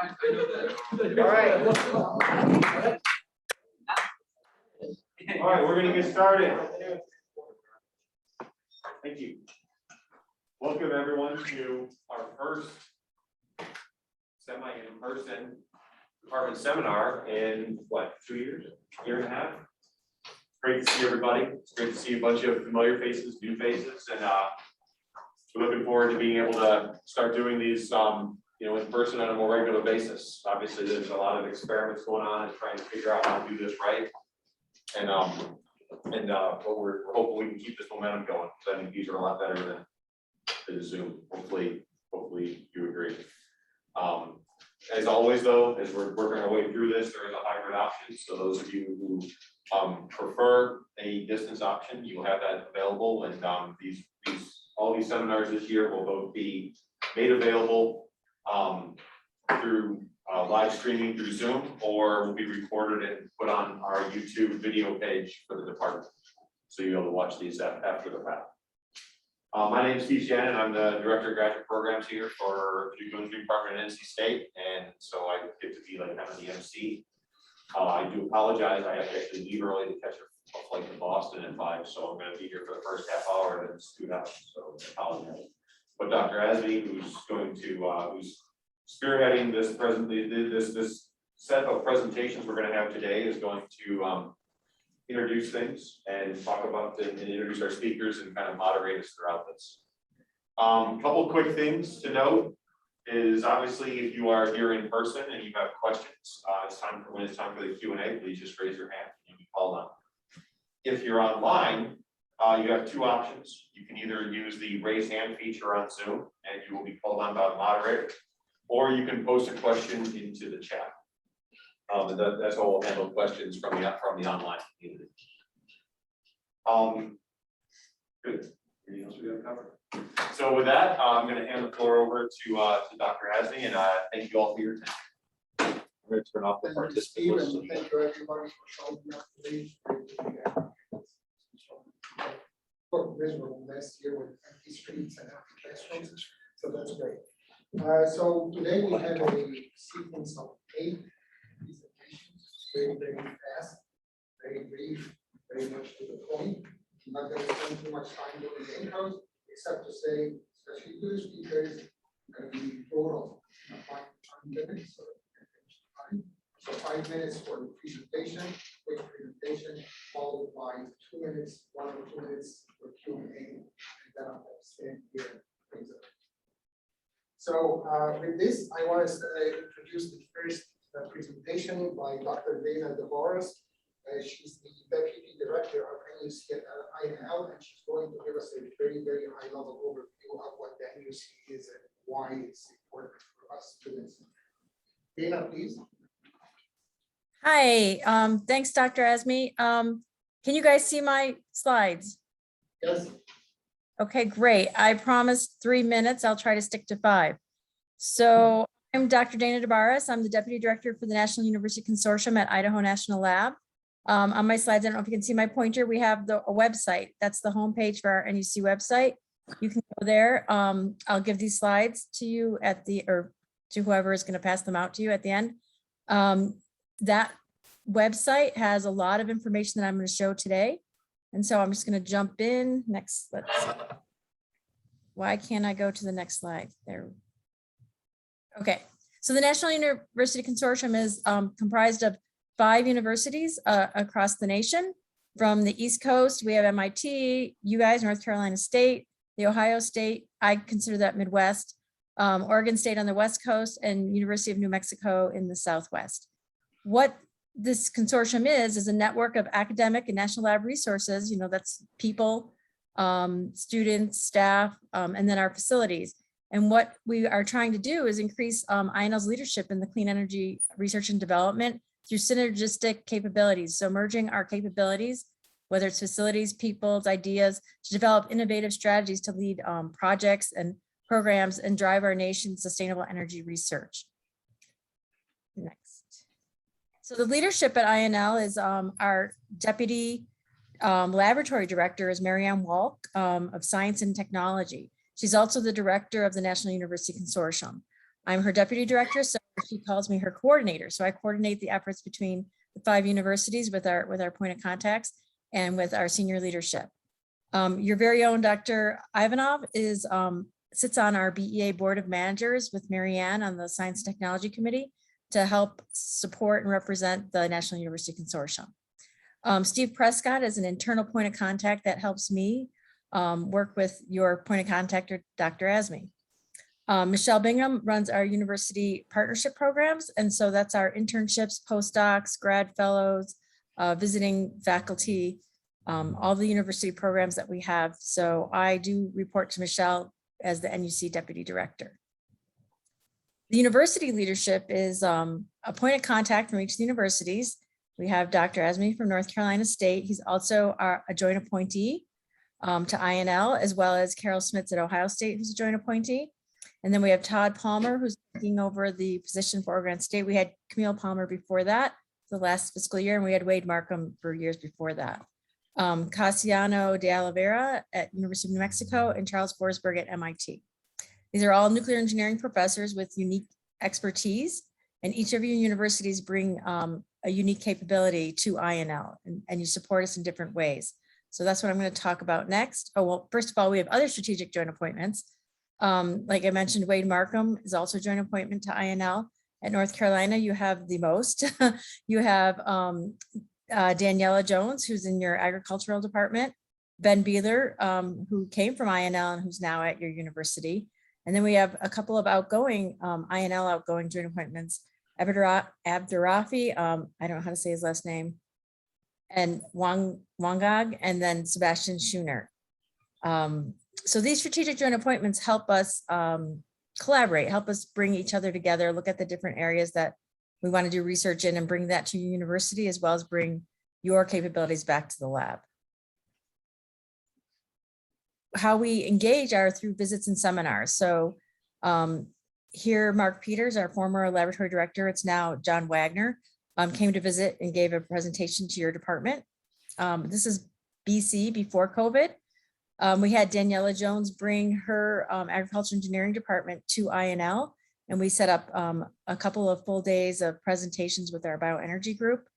All right. All right, we're going to get started. Thank you. Welcome everyone to our first semi-in-person department seminar in what, 2 years, year and a half? Great to see everybody. It's great to see a bunch of familiar faces, new faces, and we're looking forward to being able to start doing these in person on a more regular basis. Obviously, there's a lot of experiments going on and trying to figure out how to do this right. And but we're hoping we can keep this momentum going, because I think these are a lot better than Zoom. Hopefully you agree. As always, though, as we're working our way through this, there is a hybrid option. So those of you who prefer a distance option, you will have that available. And all these seminars this year will both be made available through live streaming through Zoom, or will be recorded and put on our YouTube video page for the department. So you'll be able to watch these after the fact. My name is Steve Shannon. I'm the Director of Graduate Programs here for the Engineering Department at NC State. And so I get to be like kind of the MC. I do apologize. I have to actually leave early to catch a flight to Boston at 5. So I'm going to be here for the first half hour and then scoot out. So I apologize. But Dr. Asby, who's going to, who's spearheading this set of presentations we're going to have today, is going to introduce things and talk about and introduce our speakers and kind of moderate us throughout this. Couple quick things to note is, obviously, if you are here in person and you have questions, when it's time for the Q&A, please just raise your hand and you'll be called on. If you're online, you have two options. You can either use the raise hand feature on Zoom and you will be called on by the moderator, or you can post a question into the chat. That's how we'll handle questions from the online community. Good. Anything else we got to cover? So with that, I'm going to hand the floor over to Dr. Asby, and thank you all for your time. I'm going to turn off the participant list. Thank you everybody for showing up today. Miserable last year with empty streets and empty classrooms, so that's great. So today we have a sequence of 8 presentations, very fast, very brief, very much to the point. I'm not going to spend too much time doing the intros, except to say, especially to the speakers, going to be total 5 minutes, so 5 minutes for the presentation, quick presentation, followed by 2 minutes, 1 or 2 minutes for Q&A, and then I'll stand here. So with this, I want to introduce the first presentation by Dr. Dana DeBoris. She's the Deputy Director of NUC at INL, and she's going to give us a very, very high-level overview of what the NUC is and why it's important for us students. Dana, please. Hi, thanks, Dr. Asby. Can you guys see my slides? Yes. Okay, great. I promised 3 minutes. I'll try to stick to 5. So I'm Dr. Dana DeBaris. I'm the Deputy Director for the National University Consortium at Idaho National Lab. On my slides, I don't know if you can see my pointer, we have a website. That's the homepage for our NUC website. You can go there. I'll give these slides to you or to whoever is going to pass them out to you at the end. That website has a lot of information that I'm going to show today. And so I'm just going to jump in next. Let's see. Why can't I go to the next slide? There. Okay. So the National University Consortium is comprised of 5 universities across the nation. From the East Coast, we have MIT, you guys, North Carolina State, the Ohio State, I consider that Midwest, Oregon State on the West Coast, and University of New Mexico in the Southwest. What this consortium is a network of academic and national lab resources, that's people, students, staff, and then our facilities. And what we are trying to do is increase INL's leadership in the clean energy research and development through synergistic capabilities. So merging our capabilities, whether it's facilities, people's ideas, to develop innovative strategies to lead projects and programs and drive our nation's sustainable energy research. Next. So the leadership at INL is our Deputy Laboratory Director is Marianne Walk of Science and Technology. She's also the Director of the National University Consortium. I'm her deputy director, so she calls me her coordinator. So I coordinate the efforts between the 5 universities with our point of contacts and with our senior leadership. Your very own Dr. Ivanov sits on our BEA Board of Managers with Marianne on the Science and Technology Committee to help support and represent the National University Consortium. Steve Prescott is an internal point of contact that helps me work with your point of contact, Dr. Asmi. Michelle Bingham runs our university partnership programs. And so that's our internships, postdocs, grad fellows, visiting faculty, all the university programs that we have. So I do report to Michelle as the NUC Deputy Director. The university leadership is a point of contact from each of the universities. We have Dr. Asmi from North Carolina State. He's also a joint appointee to INL, as well as Carol Smits at Ohio State, who's a joint appointee. And then we have Todd Palmer, who's taking over the position for Oregon State. We had Camille Palmer before that, the last fiscal year, and we had Wade Markham for years before that. Cassiano de Oliveira at University of New Mexico and Charles Forsberg at MIT. These are all nuclear engineering professors with unique expertise, and each of your universities bring a unique capability to INL, and you support us in different ways. So that's what I'm going to talk about next. Oh, well, first of all, we have other strategic joint appointments. Like I mentioned, Wade Markham is also a joint appointment to INL. At North Carolina, you have the most. You have Daniela Jones, who's in your agricultural department, Ben Beeler, who came from INL and who's now at your university. And then we have a couple of outgoing INL outgoing joint appointments, Abdurafi, I don't know how to say his last name, and Wangag, and then Sebastian Schuner. So these strategic joint appointments help us collaborate, help us bring each other together, look at the different areas that we want to do research in and bring that to your university, as well as bring your capabilities back to the lab. How we engage are through visits and seminars. So here, Mark Peters, our former laboratory director, it's now John Wagner, came to visit and gave a presentation to your department. This is BC before COVID. We had Daniela Jones bring her agriculture engineering department to INL, and we set up a couple of full days of presentations with our bioenergy group,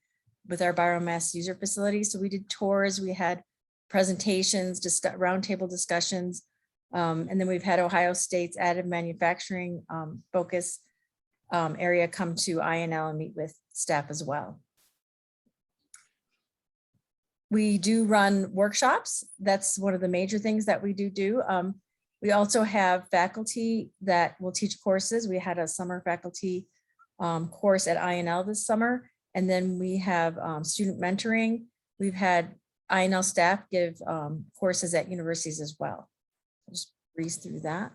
with our biomass user facility. So we did tours, we had presentations, roundtable discussions, and then we've had Ohio State's additive manufacturing focus area come to INL and meet with staff as well. We do run workshops. That's one of the major things that we do. We also have faculty that will teach courses. We had a summer faculty course at INL this summer. And then we have student mentoring. We've had INL staff give courses at universities as well. I'll just breeze through that.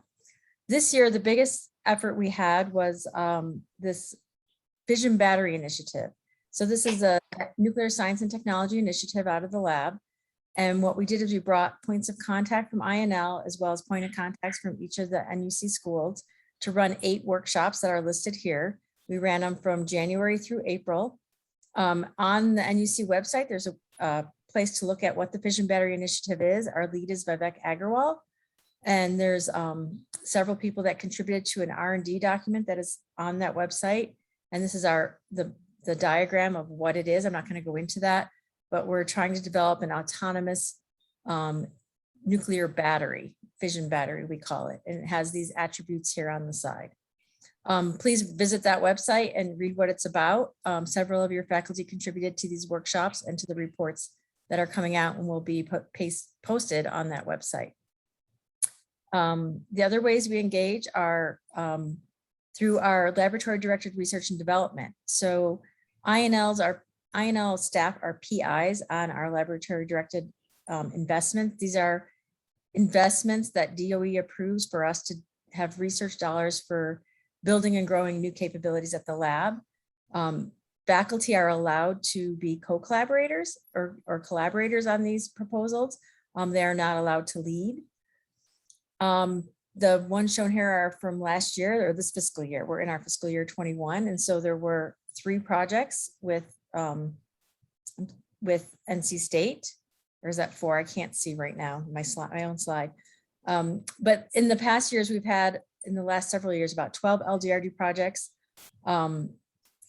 This year, the biggest effort we had was this fission battery initiative. So this is a nuclear science and technology initiative out of the lab. And what we did is we brought points of contact from INL as well as point of contacts from each of the NUC schools to run 8 workshops that are listed here. We ran them from January through April. On the NUC website, there's a place to look at what the fission battery initiative is. Our lead is Vivek Agarwal. And there's several people that contributed to an R&D document that is on that website. And this is the diagram of what it is. I'm not going to go into that, but we're trying to develop an autonomous nuclear battery, fission battery, we call it. And it has these attributes here on the side. Please visit that website and read what it's about. Several of your faculty contributed to these workshops and to the reports that are coming out and will be posted on that website. The other ways we engage are through our laboratory directed research and development. So INL staff are PIs on our laboratory directed investments. These are investments that DOE approves for us to have research dollars for building and growing new capabilities at the lab. Faculty are allowed to be co-collaborators or collaborators on these proposals. They are not allowed to lead. The ones shown here are from last year or this fiscal year. We're in our fiscal year 21. And so there were 3 projects with NC State, or is that 4? I can't see right now, my own slide. But in the past years, we've had in the last several years, about 12 LDRD projects in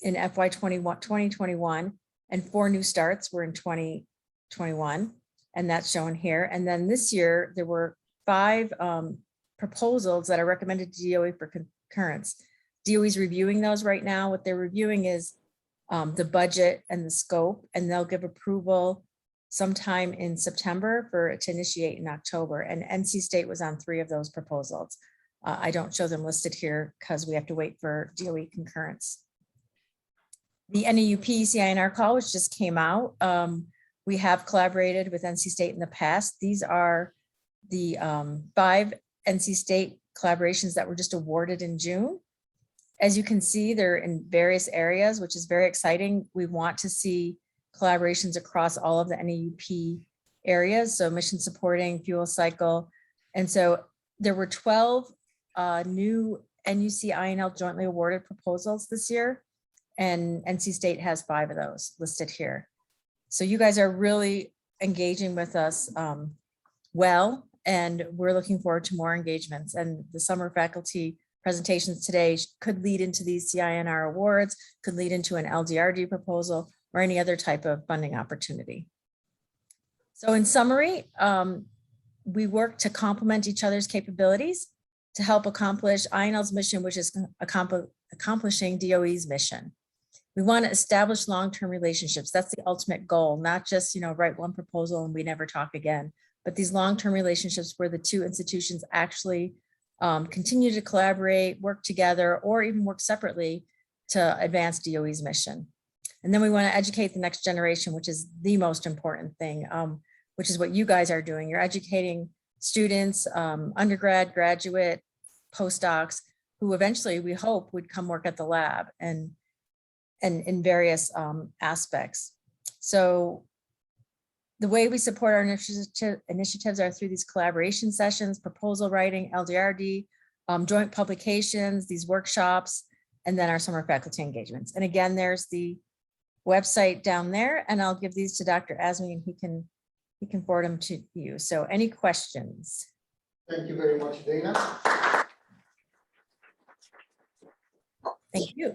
FY 2021, and 4 new starts were in 2021, and that's shown here. And then this year, there were 5 proposals that are recommended to DOE for concurrence. DOE is reviewing those right now. What they're reviewing is the budget and the scope, and they'll give approval sometime in September to initiate in October. And NC State was on 3 of those proposals. I don't show them listed here because we have to wait for DOE concurrence. The NEUP CINR call, which just came out, we have collaborated with NC State in the past. These are the 5 NC State collaborations that were just awarded in June. As you can see, they're in various areas, which is very exciting. We want to see collaborations across all of the NEUP areas, so mission supporting, fuel cycle. And so there were 12 new NUC INL jointly awarded proposals this year, and NC State has 5 of those listed here. So you guys are really engaging with us well, and we're looking forward to more engagements. And the summer faculty presentations today could lead into these CINR awards, could lead into an LDRD proposal, or any other type of funding opportunity. So in summary, we work to complement each other's capabilities to help accomplish INL's mission, which is accomplishing DOE's mission. We want to establish long-term relationships. That's the ultimate goal, not just, write one proposal and we never talk again, but these long-term relationships where the 2 institutions actually continue to collaborate, work together, or even work separately to advance DOE's mission. And then we want to educate the next generation, which is the most important thing, which is what you guys are doing. You're educating students, undergrad, graduate, postdocs, who eventually we hope would come work at the lab and in various aspects. So the way we support our initiatives are through these collaboration sessions, proposal writing, LDRD, joint publications, these workshops, and then our summer faculty engagements. And again, there's the website down there, and I'll give these to Dr. Azmi, and he can forward them to you. So any questions? Thank you very much, Dana. Thank you.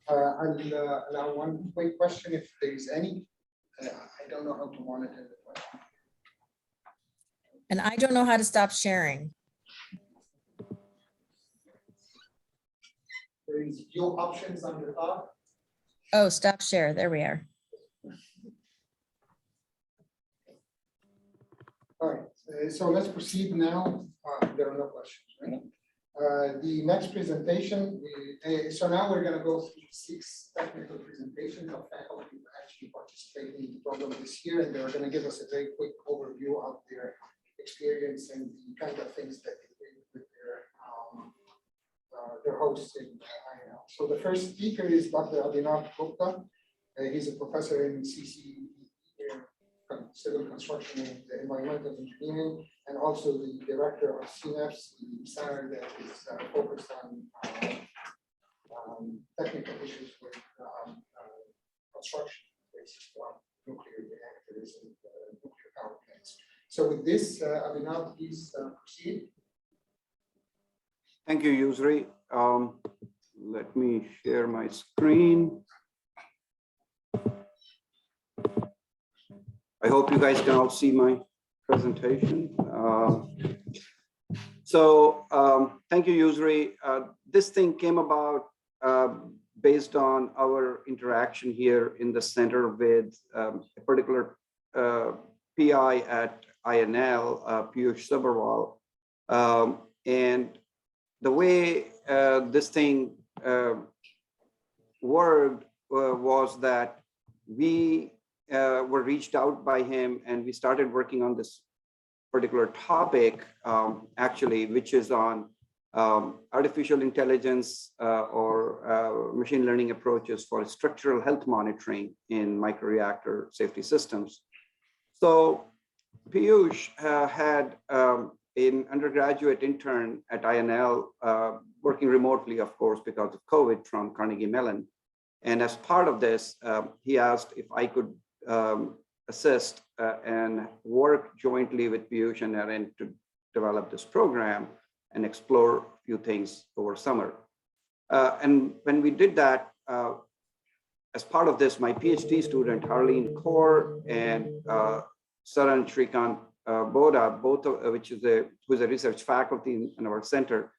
I'll allow one quick question if there is any. I don't know how to monitor the question. And I don't know how to stop sharing. There is few options on the top. Oh, stop share. There we are. All right, so let's proceed now. There are no questions, right? The next presentation, so now we're going to go through 6 technical presentations of faculty who actually participating in the program this year, and they're going to give us a very quick overview of their experience and the kind of things that they did with their hosts in INL. So the first speaker is Dr. Abhinav Gupta. He's a professor in CCE, Civil Construction and Environmental Engineering, and also the director of CNEPS, the center that is focused on technical issues with construction, basically nuclear reactors and nuclear power plants. So with this, Abhinav, please proceed. Thank you, Yusri. Let me share my screen. I hope you guys can all see my presentation. Thank you, Yusri. This thing came about based on our interaction here in the center with a particular PI at INL, Piyush Sabharwal. And the way this thing worked was that we were reached out by him, and we started working on this particular topic, actually, which is on artificial intelligence or machine learning approaches for structural health monitoring in microreactor safety systems. So Piyush had an undergraduate intern at INL, working remotely, of course, because of COVID, from Carnegie Mellon. And as part of this, he asked if I could assist and work jointly with Piyush and Erin to develop this program. and explore a few things over summer. And when we did that, as part of this, my PhD student, Harleen Kaur and Saran Shrikant Boda, who's a research faculty in our center,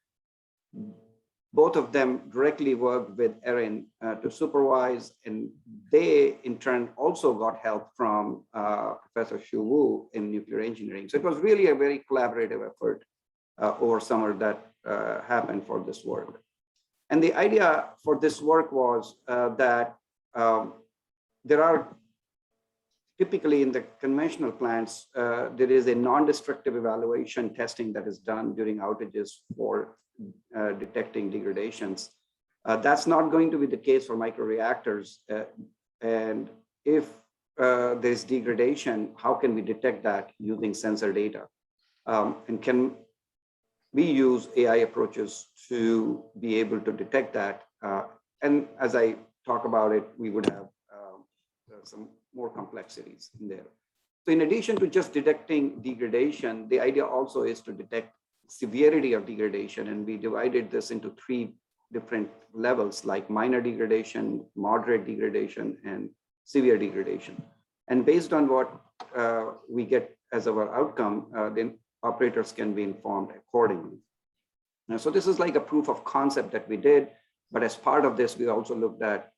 both of them directly worked with Erin to supervise, and they in turn also got help from Professor Shu Wu in nuclear engineering. So it was really a very collaborative effort over summer that happened for this work. And the idea for this work was that there are typically in the conventional plants, there is a non-destructive evaluation testing that is done during outages for detecting degradations. That's not going to be the case for microreactors. And if there's degradation, how can we detect that using sensor data? And can we use AI approaches to be able to detect that? And as I talk about it, we would have some more complexities in there. So in addition to just detecting degradation, the idea also is to detect severity of degradation. And we divided this into 3 different levels, like minor degradation, moderate degradation, and severe degradation. And based on what we get as our outcome, then operators can be informed accordingly. So this is like a proof of concept that we did. But as part of this, we also looked at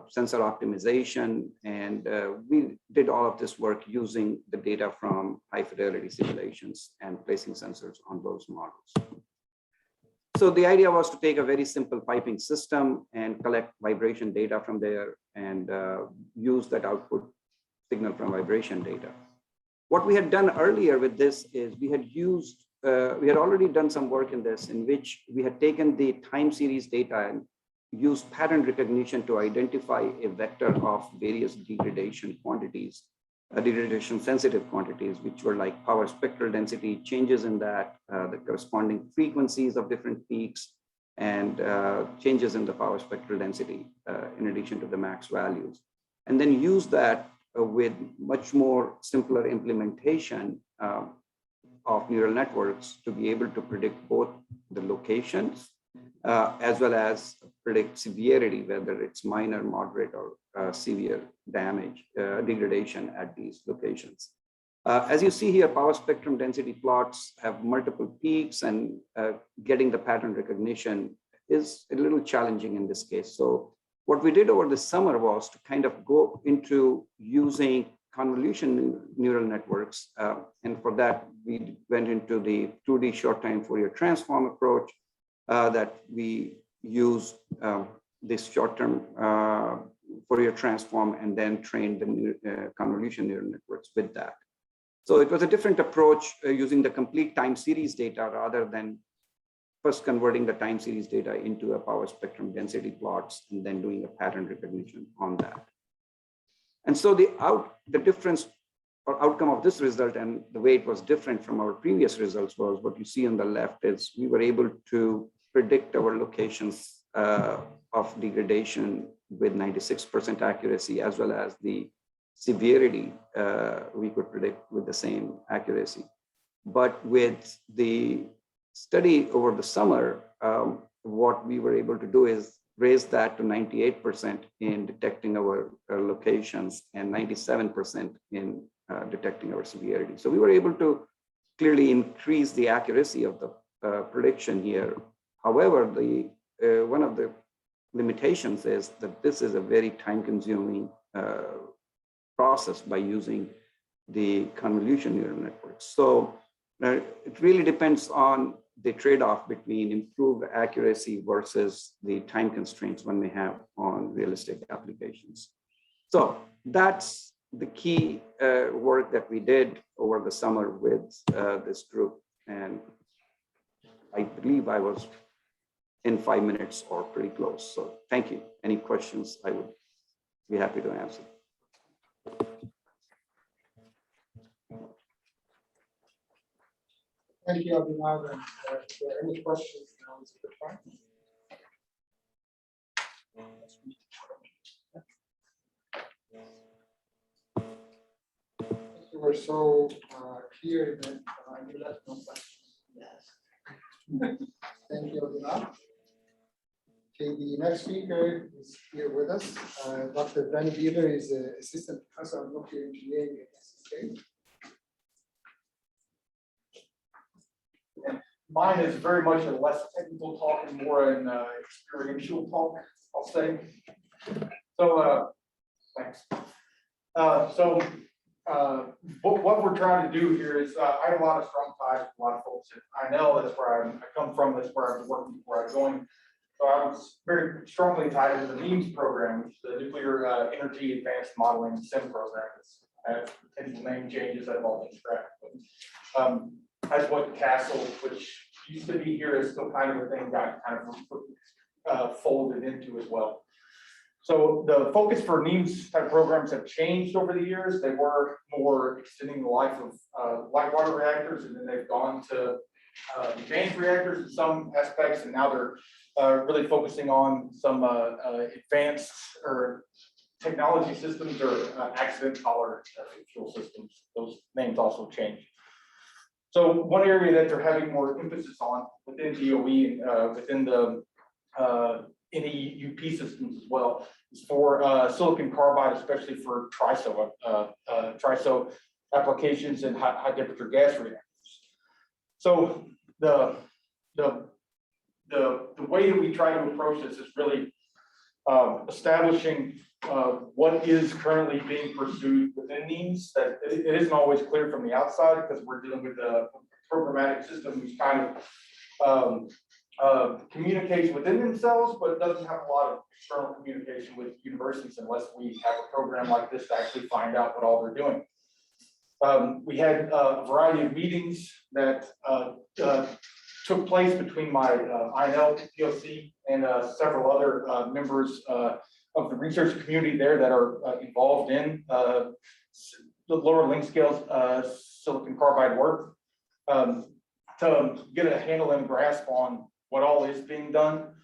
sensor optimization, and we did all of this work using the data from high fidelity simulations and placing sensors on those models. So the idea was to take a very simple piping system and collect vibration data from there and use that output signal from vibration data. What we had done earlier with this is we had already done some work in this, in which we had taken the time series data and used pattern recognition to identify a vector of various degradation quantities, degradation sensitive quantities, which were like power spectral density, changes in that, the corresponding frequencies of different peaks, and changes in the power spectral density, in addition to the max values. And then use that with much more simpler implementation of neural networks to be able to predict both the locations as well as predict severity, whether it's minor, moderate, or severe damage, degradation at these locations. As you see here, power spectrum density plots have multiple peaks, and getting the pattern recognition is a little challenging in this case. So what we did over the summer was to kind of go into using convolution neural networks. And for that, we went into the 2D short-time Fourier transform approach that we use this short-term Fourier transform and then trained the convolution neural networks with that. So it was a different approach using the complete time series data rather than first converting the time series data into a power spectrum density plots and then doing a pattern recognition on that. And so the difference or outcome of this result and the way it was different from our previous results was what you see on the left is we were able to predict our locations of degradation with 96% accuracy, as well as the severity we could predict with the same accuracy. But with the study over the summer, what we were able to do is raise that to 98% in detecting our locations and 97% in detecting our severity. So we were able to clearly increase the accuracy of the prediction here. However, one of the limitations is that this is a very time-consuming process by using the convolution neural networks. So it really depends on the trade-off between improved accuracy versus the time constraints one may have on realistic applications. So that's the key work that we did over the summer with this group. And I believe I was in 5 minutes or pretty close. So thank you. Any questions, I would be happy to answer. Thank you, Abhinav. And if there are any questions, now is a good time. You were so clear that you left no questions. Yes. Thank you, Abdullah. Okay, the next speaker is here with us. Dr. Danny Beaver is Assistant Professor of Nuclear Engineering at NC State. Mine is very much a less technical talk and more an experiential talk, I'll say. So, thanks. What we're trying to do here is, I have a lot of strong ties with a lot of folks. I know that's where I come from, that's where I've been working before I joined. So I was very strongly tied into the NEAMS program, which is the Nuclear Energy Advanced Modeling SIM program. It's potential name changes that have all been scrapped. That's what Castle, which used to be here, is still kind of a thing, got kind of folded into as well. So the focus for NEAMS type programs have changed over the years. They were more extending the life of light water reactors, and then they've gone to advanced reactors in some aspects, and now they're really focusing on some advanced or technology systems or accident tolerant fuel systems. Those names also change. So one area that they're having more emphasis on within DOE, within the NEUP systems as well, is for silicon carbide, especially for TRISO applications in high temperature gas reactors. So the way that we try to approach this is really establishing what is currently being pursued within these. That it isn't always clear from the outside because we're dealing with a programmatic system which kind of communicates within themselves, but doesn't have a lot of external communication with universities unless we have a program like this to actually find out what all they're doing. We had a variety of meetings that took place between my INL POC and several other members of the research community there that are involved in the lower link scales silicon carbide work, to get a handle and grasp on what all is being done,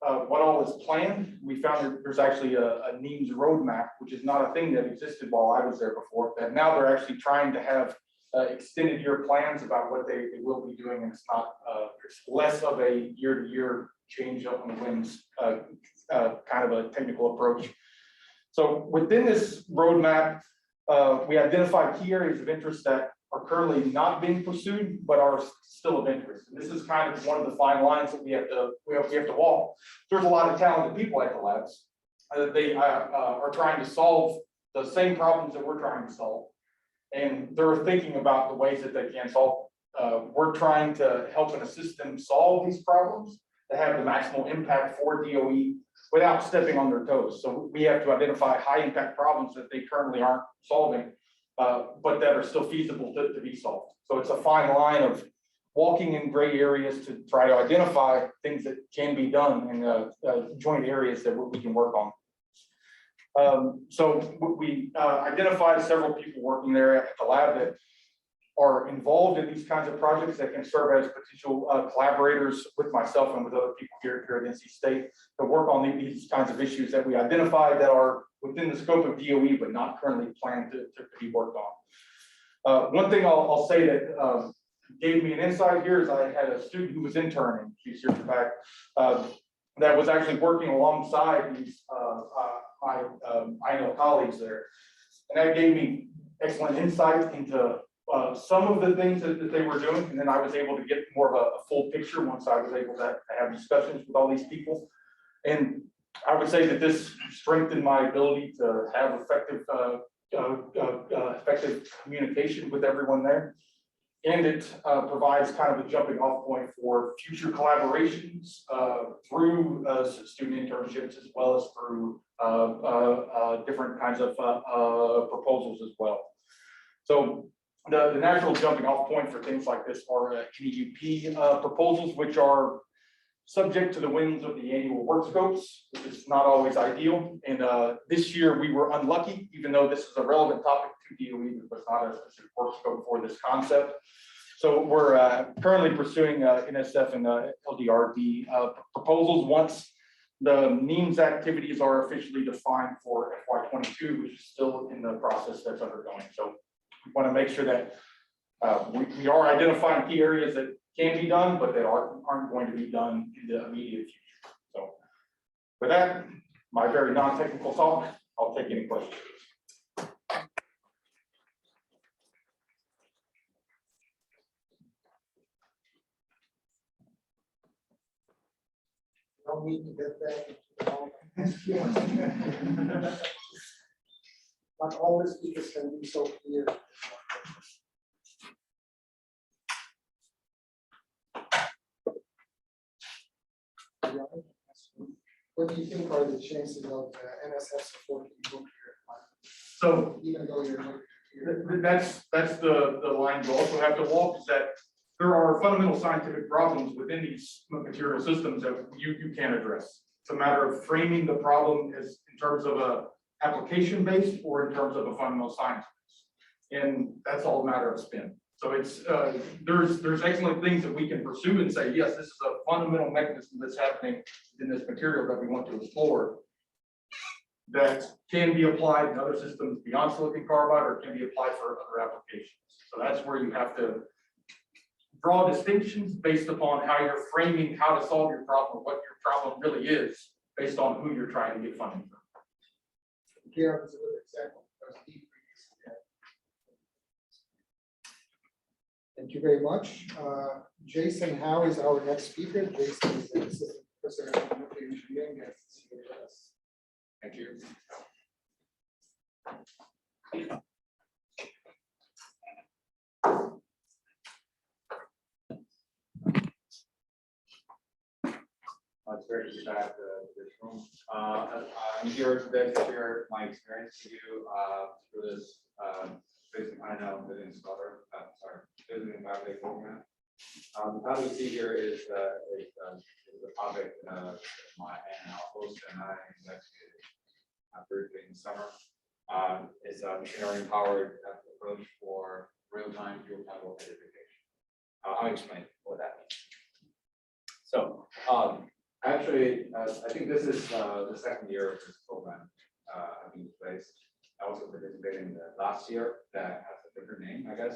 what all is planned. We found that there's actually a NEAMS roadmap, which is not a thing that existed while I was there before, that now they're actually trying to have extended year plans about what they will be doing, and it's not, it's less of a year-to-year change up on the winds, kind of a technical approach. So within this roadmap, we identified key areas of interest that are currently not being pursued, but are still of interest. And this is kind of one of the fine lines that we have to walk. There's a lot of talented people at the labs. They are trying to solve the same problems that we're trying to solve. And they're thinking about the ways that they can solve. We're trying to help and assist them solve these problems to have the maximal impact for DOE without stepping on their toes. So we have to identify high impact problems that they currently aren't solving, but that are still feasible to be solved. So it's a fine line of walking in gray areas to try to identify things that can be done in joint areas that we can work on. So we identified several people working there at the lab that are involved in these kinds of projects that can serve as potential collaborators with myself and with other people here at NC State to work on these kinds of issues that we identified that are within the scope of DOE, but not currently planned to be worked on. One thing I'll say that gave me an insight here is I had a student who was interning a few years back that was actually working alongside these I know colleagues there. And that gave me excellent insight into some of the things that they were doing. And then I was able to get more of a full picture once I was able to have discussions with all these people. And I would say that this strengthened my ability to have effective communication with everyone there. And it provides kind of a jumping off point for future collaborations through student internships, as well as through different kinds of proposals as well. So the natural jumping off point for things like this are NEUP proposals, which are subject to the whims of the annual work scopes, which is not always ideal. And this year we were unlucky, even though this is a relevant topic to DOE, it was not a specific work scope for this concept. So we're currently pursuing NSF and LDRD proposals once the NEAMS activities are officially defined for FY22, which is still in the process that's undergoing. So we want to make sure that we are identifying key areas that can be done, but that aren't going to be done in the immediate future. So with that, my very non-technical talk, I'll take any questions. No need to get back into the Not all the speakers can be so clear. What do you think are the chances of NSF supporting nuclear, So even though you're nuclear? that's the line you also have to walk, is that there are fundamental scientific problems within these material systems that you can't address. It's a matter of framing the problem as in terms of a application based or in terms of a fundamental science base. And that's all a matter of spin. So it's there's excellent things that we can pursue and say, yes, this is a fundamental mechanism that's happening in this material that we want to explore, that can be applied in other systems beyond silicon carbide or can be applied for other applications. So that's where you have to draw distinctions based upon how you're framing how to solve your problem, what your problem really is, based on who you're trying to get funding from. Here is a good example. Thank you very much. Jason Howe is our next speaker. Jason is the assistant professor of nuclear engineering at CBS. Thank you. It's great to be back to this room. I'm here today to share my experience with you through this basic I know within Scholar, visiting faculty program. The title you see here is the topic my host and I investigated briefly in the summer. It's a machine learning powered approach for real-time fuel table identification. I'll explain what that means. So actually, I think this is the second year of this program being placed. I also participated in the last year that has a different name, I guess.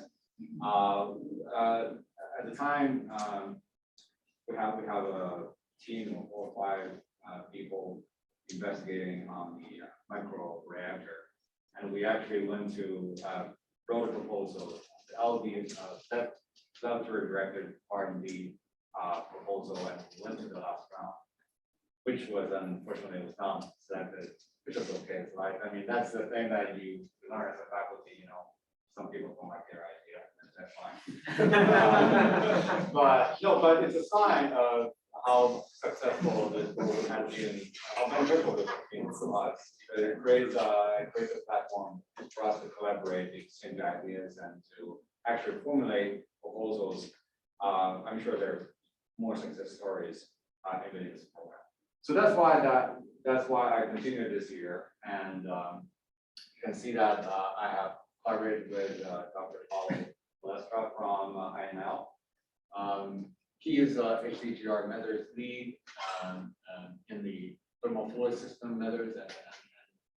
At the time, we have a team of 4 or 5 people investigating on the micro reactor, and we actually went to wrote a proposal, the LD laboratory directed R&D proposal, and we went to the last round, which was unfortunately was not selected, which was okay, right? I mean, that's the thing that you learn as a faculty, you know, some people don't like their idea, and that's fine. But it's a sign of how successful this program has been, how beneficial this has been for us. It creates a platform for us to collaborate, exchange ideas, and to actually formulate proposals. I'm sure there's more success stories in this program. So that's why I continue this year, and you can see that I have collaborated with Dr. Paul Lestra from INL. He is HDGR methods lead in the thermal fluid system methods and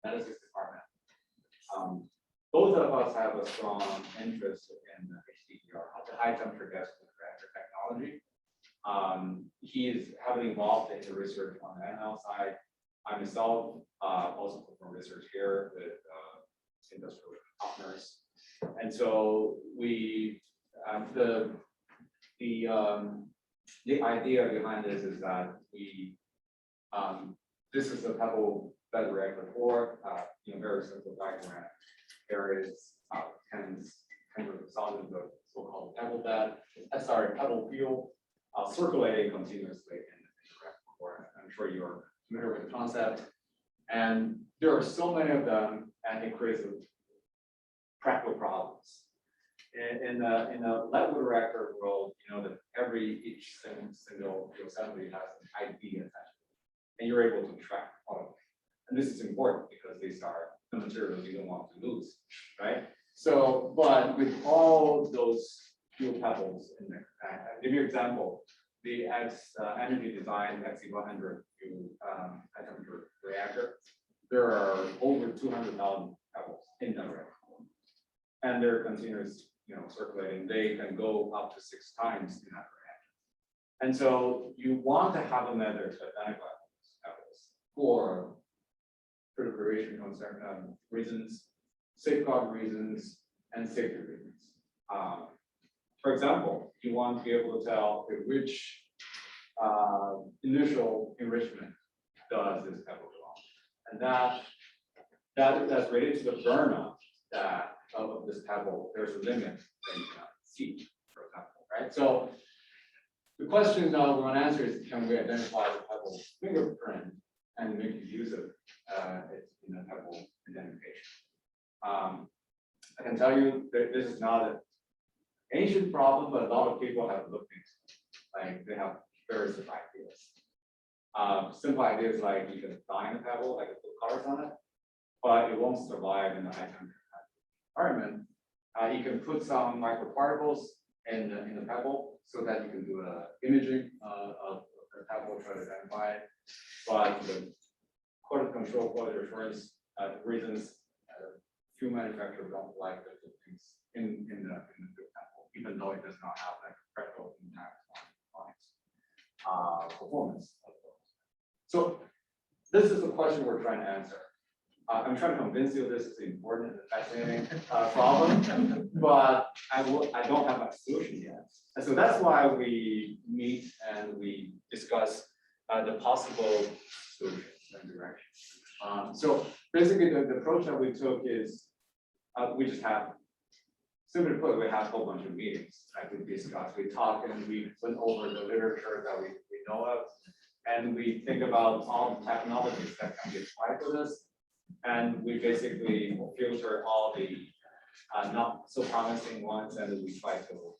medicines department. Both of us have a strong interest in HDGR, the high temperature gas reactor technology. He is heavily involved in the research on the NL side. I myself also perform research here with industrial partners, and so we the idea behind this is that we this is a pebble bed reactor core, very simple diagram. There is tens of thousands of so-called pebble bed, pebble fuel circulating continuously in the reactor core. I'm sure you're familiar with the concept, and there are so many of them, and it creates practical problems. In the lead reactor world, you know that each single fuel assembly has an ID attached, and you're able to track all of them. And this is important because these are the materials you don't want to lose, right? So, but with all those fuel pebbles in there, I'll give you an example. The energy design XC100 fuel high temperature reactor, there are over 200,000 pebbles in that reactor, and they're continuous, circulating. They can go up to 6 times in that reactor. And so you want to have a method to identify those pebbles for proliferation concern reasons, safeguard reasons, and safety reasons. For example, you want to be able to tell which initial enrichment does this pebble belong, and that's related to the burnout that of this pebble. There's a limit that you cannot see, for example, right? So the question now we want to answer is, can we identify the pebble fingerprint and make use of it in the pebble identification? I can tell you that this is not an ancient problem, but a lot of people have looked into it. Like they have very simple ideas. Simple ideas like you can design a pebble, like put colors on it, but it won't survive in the high temperature environment. You can put some microparticles in the pebble so that you can do imaging of the pebble, try to identify it. But the quality control, quality assurance reasons, few manufacturers don't like the things in the pebble, even though it does not have like critical impact on performance. So this is the question we're trying to answer. I'm trying to convince you this is important and fascinating problem, but I don't have a solution yet. And so that's why we meet and we discuss the possible solutions and directions. So basically the approach that we took is we just have, simply put, we have a whole bunch of meetings. Like we discussed, we talked, and we went over the literature that we know of, and we think about all the technologies that can be applied to this. And we basically filter all the not so promising ones, and we try to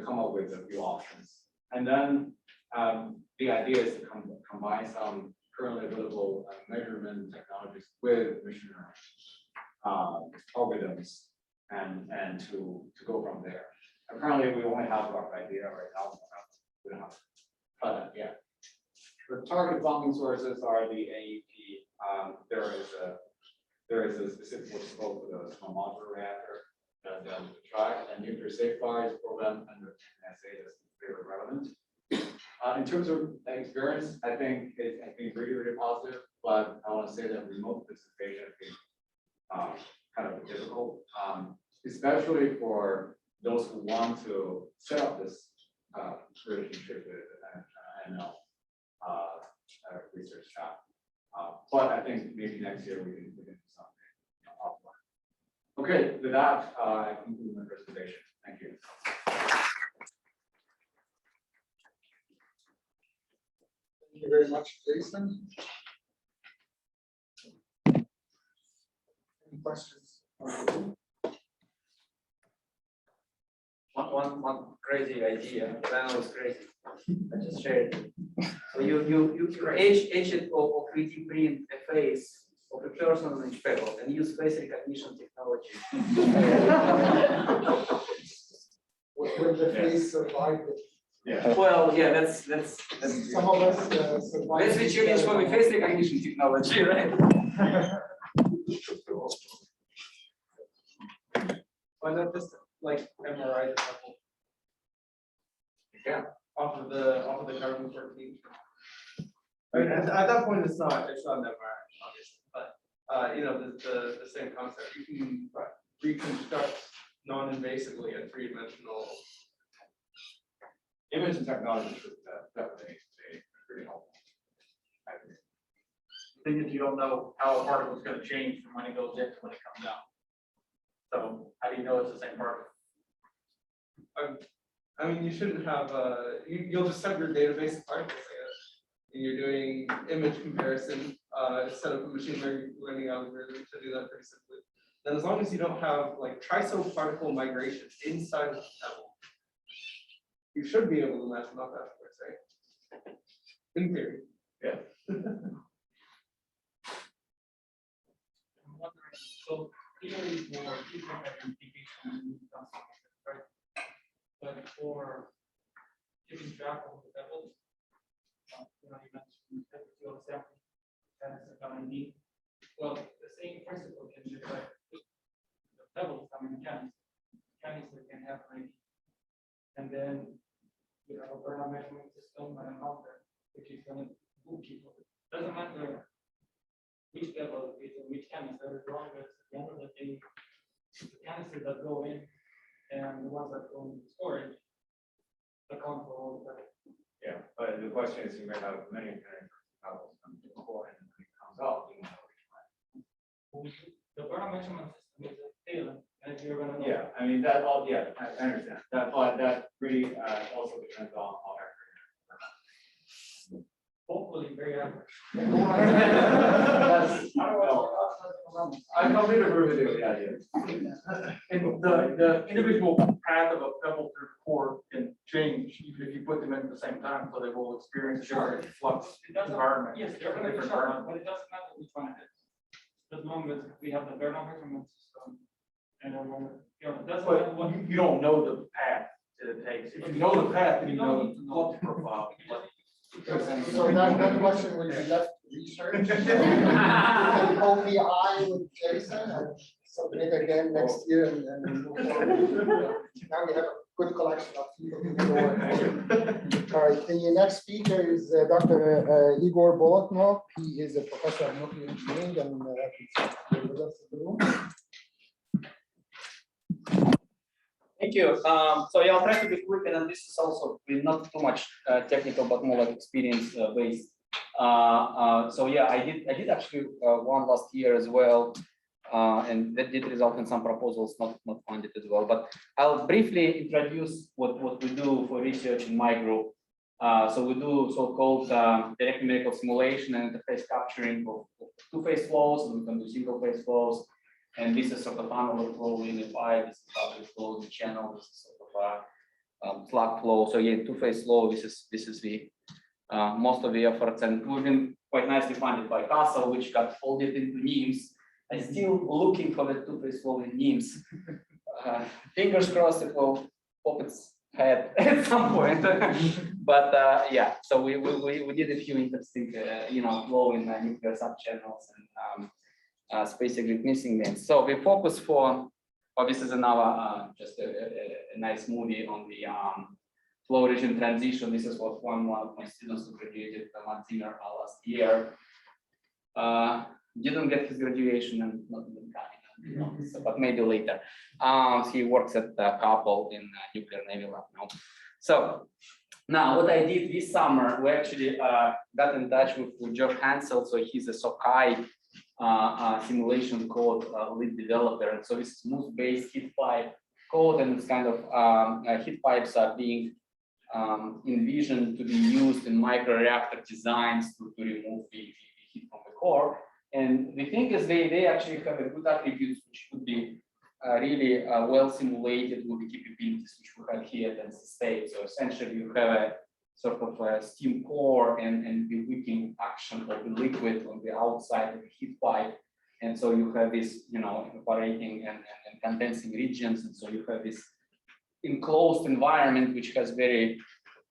come up with a few options. And then the idea is to combine some currently available measurement technologies with machine learning algorithms, and to go from there. Apparently, we only have a rough idea right now. We don't have product yet. The target bonding sources are the AEP. There is a specific scope for the small modular reactor that we try, and nuclear safeguards program under NSA that's very relevant. In terms of experience, I think it's really, really positive, but I want to say that remote participation is kind of difficult, especially for those who want to set up this relationship with NL research staff. But I think maybe next year we can do something offline. Okay, with that, I conclude my presentation. Thank you. Thank you very much, Jason. Any questions? One crazy idea, that was crazy. I just shared it. So you etch it or 3D print a face of a person on each pebble and use face recognition technology. Will the face survive it? Yeah. Well, yeah, that's Some of us survive. that's what you use for the face recognition technology, right? Why not just like MRI the couple Yeah. off of the carbon 14? I mean, at that point, it's not an MRI, obviously, but you know, the same concept. You can reconstruct non-invasively a three-dimensional. Imaging technology is definitely pretty helpful. Thing is, you don't know how a particle is going to change from when it goes in to when it comes out. So how do you know it's the same particle? I mean, you shouldn't have, you'll just have your database of particles, I guess. And you're doing image comparison, set up a machine learning algorithm to do that pretty simply. Then as long as you don't have like trisoparticle migration inside of the pebble, you should be able to match them up afterwards, right? In theory. Yeah. I'm wondering, so theory for different identification, right? But for keeping track of the pebbles, you know, you mentioned temperature of sample, and it's a ID. Well, the same principle can be applied to the pebbles, I mean, mechanics. Mechanics that can have an ID. And then we have a burnout measurement system and a mountain, which is gonna bookkeep. Doesn't matter which level it is or which canister, as long as at the end of the day, the canisters that go in and the ones that go into storage account for all of that. Yeah, but the question is, you might have many levels before and when it comes out, you know which one. The burnout measurement system is a failing, and you're gonna know. Yeah, I mean, that all, yeah, I understand. That, but that really also depends on how accurate. Hopefully, very average. That's- I completely agree with you, yeah, And the individual path of a pebble through the core can change even if you put them in at the same time, so they will experience a different flux It doesn't, environment. yes, they're gonna be different sharp, environment. but it doesn't matter which one it is. As long as we have the burnout measurement system, and then, you know, that's But what. you don't know the path that it takes. If you know the path, then you know the flux profile. So that question will be left to research. You can OPI with Jason and submit again next year and then we move forward. Now we have a good collection of people to go on. All right, the next speaker is Dr. Igor Bolotnov. He is a professor of nuclear engineering and with us in the room. Thank you. So yeah, I'll try to be quick, and then this is also not too much technical, but more like experience based. So yeah, I did actually one last year as well, and that did result in some proposals not funded as well. But I'll briefly introduce what we do for research in my group. So we do so-called direct numerical simulation and interface capturing of two-phase flows, and we can do single-phase flows. And this is sort of analog flow in the pipe, this is public flow in the channel, this is sort of slug flow. So yeah, two-phase flow, this is the most of the efforts, and we've been quite nicely funded by Castle, which got folded into NIMS. I'm still looking for the two-phase flow in NIMS. Fingers crossed it will pop its head at some point. But yeah, so we did a few interesting, flow in nuclear subchannels and space agreed missing links. So we focus for, this is another just a nice movie on the flow region transition. This is what one of my students who graduated last year. Didn't get his graduation and not even coming, so, but maybe later. He works at a couple in nuclear navy lab now. So now what I did this summer, we actually got in touch with Josh Hansel. So he's a Sokai simulation code lead developer, and so this is Moose-based heat pipe code, and it's kind of heat pipes are being envisioned to be used in microreactor designs to remove the heat from the core. And the thing is, they actually have a good attributes which could be really well simulated with the capabilities which we have here at NC State. So essentially, you have a sort of a steam core and the wicking action of the liquid on the outside of the heat pipe. And so you have this, evaporating and condensing regions. And so you have this enclosed environment which has very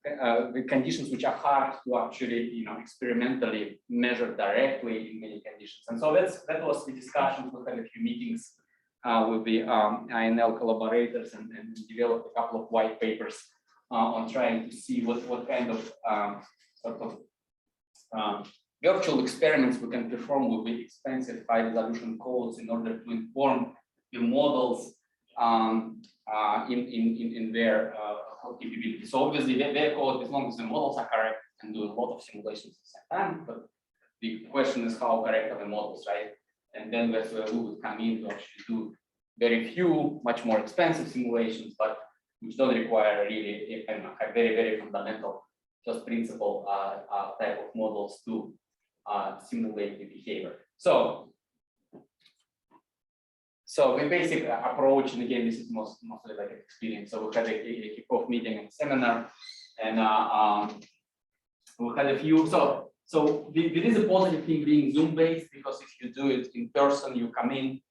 the conditions which are hard to actually, experimentally measure directly in many conditions. And so that was the discussion. We had a few meetings with the INL collaborators and developed a couple of white papers on trying to see what kind of sort of virtual experiments we can perform with the expensive high resolution codes in order to inform the models in their capability. So obviously their code, as long as the models are correct, can do a lot of simulations at the same time. But the question is how correct are the models, right? And then that's where we would come in to actually do very few, much more expensive simulations, but which don't require really a very, very fundamental, just principle type of models to simulate the behavior. So the basic approach, and again, this is mostly like an experience. So we had a kickoff meeting and seminar, and we had a few. So it is a positive thing being Zoom based, because if you do it in person, you come in.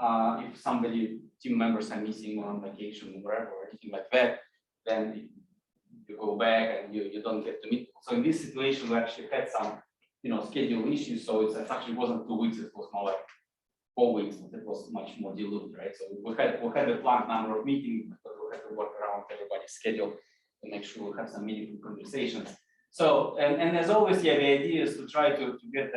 If team members are missing or on vacation or wherever or anything like that, then you go back and you don't get to meet. So in this situation, we actually had some schedule issues. So it actually wasn't 2 weeks; it was more like 4 weeks. It was much more diluted, right? So we had a planned number of meetings, but we had to work around everybody's schedule. to make sure we have some meaningful conversations. So, and as always, yeah, the idea is to try to get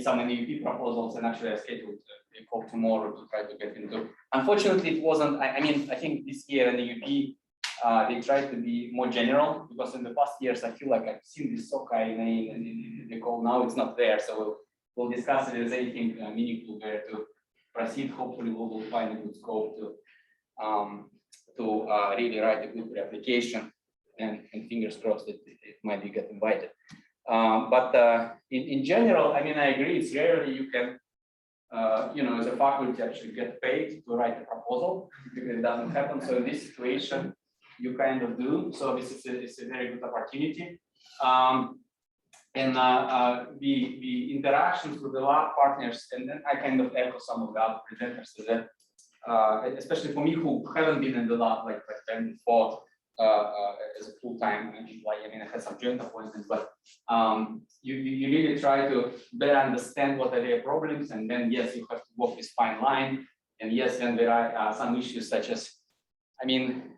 some NUP proposals, and actually I scheduled a call tomorrow to try to get into. Unfortunately, it wasn't, I mean, I think this year NUP, they tried to be more general, because in the past years, I feel like I've seen this sockeye in the call, now it's not there. So we'll discuss if there's anything meaningful there to proceed. Hopefully we will find a good scope to really write a good application, and fingers crossed that it might be get invited. But in general, I mean, I agree, it's rarely you can, you know, as a faculty actually get paid to write a proposal, because it doesn't happen. So in this situation, you kind of do. So this is it's a very good opportunity. The interactions with the lab partners, and then I kind of echo some of the other presenters, is that especially for me who haven't been in the lab like 10 before, as a full-time employee, I mean, I had some joint appointments, but you really try to better understand what are their problems, and then yes, you have to walk this fine line, and yes, then there are some issues such as, I mean,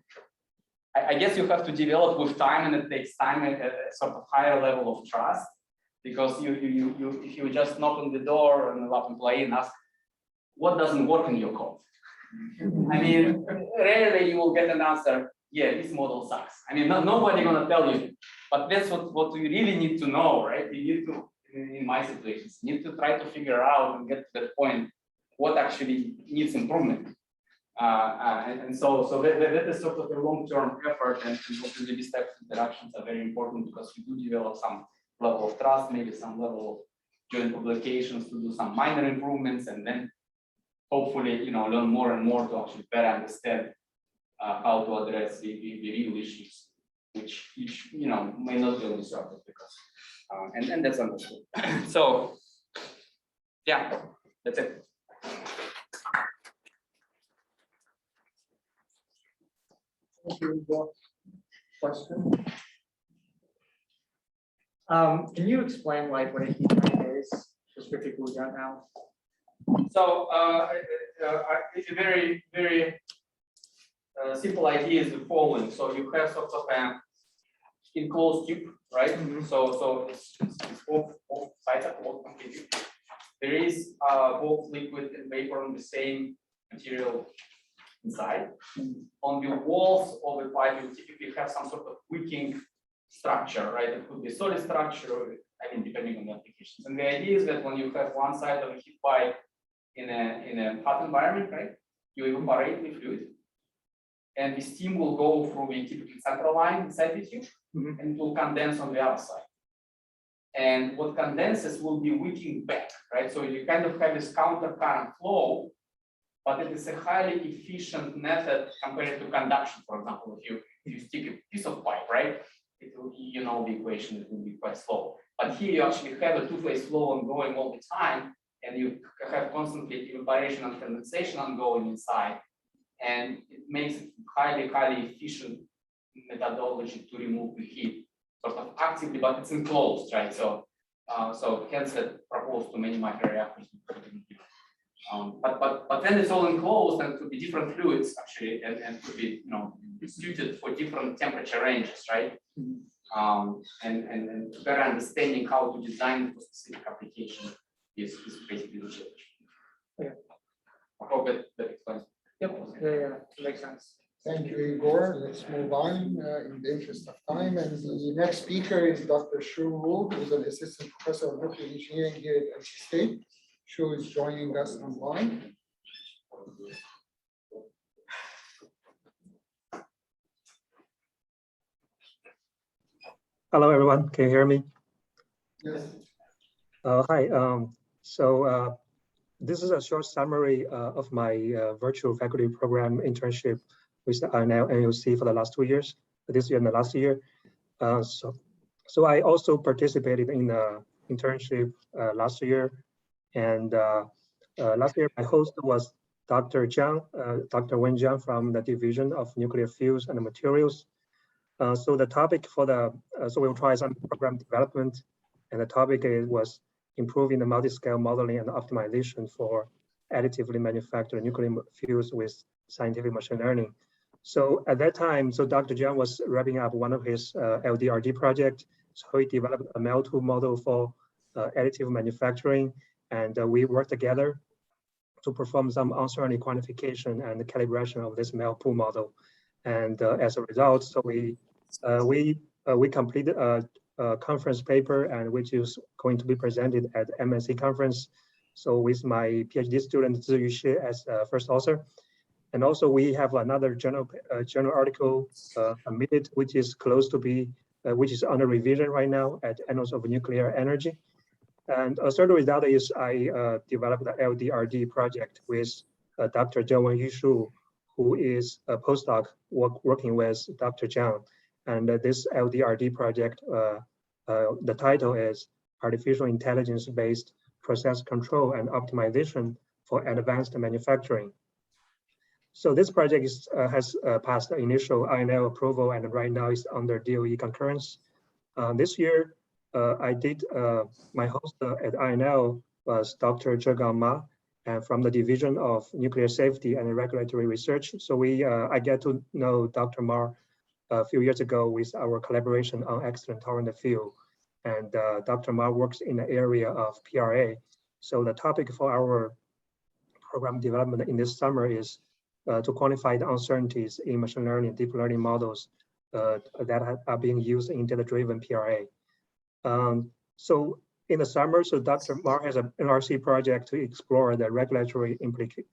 I guess you have to develop with time, and it takes time a sort of higher level of trust, because if you just knock on the door and a lab employee and ask, what doesn't work in your code? I mean, rarely you will get an answer, yeah, this model sucks. I mean, nobody gonna tell you, but that's what you really need to know, right? You need to, in my situations, need to try to figure out and get to the point what actually needs improvement. So that is sort of a long-term effort, and hopefully these types of interactions are very important, because we do develop some level of trust, maybe some level of joint publications to do some minor improvements, and then hopefully, you know, learn more and more to actually better understand how to address the real issues, which you know may not be on the surface, because and that's understood. So yeah, that's it. Question? Can you explain like what a heat map is, just for people who don't know? So it's a very simple idea is the following. So you have sort of an enclosed tube, right? So it's both sides are both completely. There is both liquid and vapor on the same material inside. On the walls of the pipe, you typically have some sort of wicking structure, right? It could be solid structure, I mean, depending on the applications. And the idea is that when you have one side of a heat pipe in a hot environment, right, you evaporate the fluid, and the steam will go through the typical central line inside the tube, and it will condense on the other side. And what condenses will be wicking back, right? So you kind of have this counter current flow, but it is a highly efficient method compared to conduction. For example, if you stick a piece of pipe, right, it will, you know, the equation, it will be quite slow. But here you actually have a two-phase flow ongoing all the time, and you have constantly evaporation and condensation ongoing inside, and it makes it highly efficient methodology to remove the heat sort of actively, but it's enclosed, right? So hence that proposed to many microreactors. But then it's all enclosed, and it could be different fluids actually, and could be, you know, suited for different temperature ranges, right? And better understanding how to design for specific application is basically the challenge. Yeah. I hope that explains. Yep. Yeah, makes sense. Thank you, Igor. Let's move on in the interest of time. And the next speaker is Dr. Shu Wu, who is an assistant professor of nuclear engineering here at NC State. Shu is joining us online. Hello, everyone. Can you hear me? Yes. Hi. This is a short summary of my virtual faculty program internship with NUC for the last 2 years, this year and the last year. So I also participated in the internship last year. And last year, my host was Dr. Jiang, Dr. Wen Jiang from the Division of Nuclear Fuels and Materials. So the topic for the, so we'll try some program development, and the topic was improving the multi-scale modeling and optimization for additively manufactured nuclear fuels with scientific machine learning. So at that time, so Dr. Jiang was wrapping up one of his LDRD project. So he developed a MEL2 model for additive manufacturing, and we worked together to perform some uncertainty quantification and calibration of this MEL2 model. And as a result, so we completed a conference paper, and which is going to be presented at MNC conference. So with my PhD student Ziyu Xie as first author. And also we have another journal article submitted, which is close to be, which is under revision right now at Annals of Nuclear Energy. And a third result is I developed the LDRD project with Dr. Zhengwen Yushu, who is a postdoc working with Dr. Jiang. And this LDRD project, the title is Artificial Intelligence-Based Process Control and Optimization for Advanced Manufacturing. So this project has passed the initial INL approval, and right now is under DOE concurrence. This year, I did my host at INL was Dr. Zhegang Ma, and from the Division of Nuclear Safety and Regulatory Research. So I get to know Dr. Ma a few years ago with our collaboration on excellent torrent field, and Dr. Ma works in the area of PRA. So the topic for our program development in this summer is to quantify the uncertainties in machine learning, deep learning models that are being used in data-driven PRA. So in the summer, so Dr. Ma has an NRC project to explore the regulatory